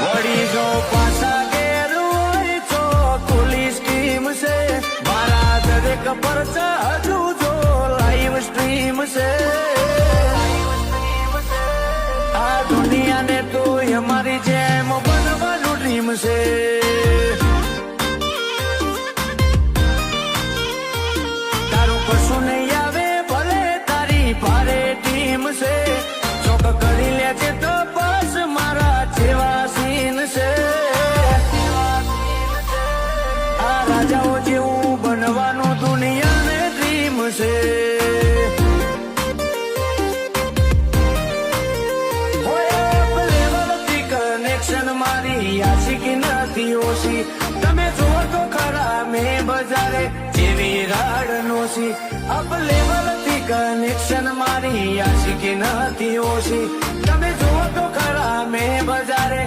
વળી જો પાછા ઘેર હોય તો ખુલ્લી સ્ટ્રીમ છે મારા દરેક પરચા હજુ જો લાઈવ સ્ટ્રીમ છે આ દુનિયાને તો અમારી જેમ બનવાનું ડ્રીમ છે તારું કશું નહીં આવે ભલે તારી ભારે ટીમ છે ચોક કરી લેજે તો બસ મારા જેવા સીન છે આ રાજાઓ જેવું બનવાનું દુનિયાને ડ્રીમ છે મારી આશિકી નથી ઓછી તમે જુઓ તો ખરા મેં બજારે જેવી રાડ નોશી અપ લેવલ થી કનેક્શન મારી આશિકી નથી ઓછી તમે જુઓ તો ખરા મેં બજારે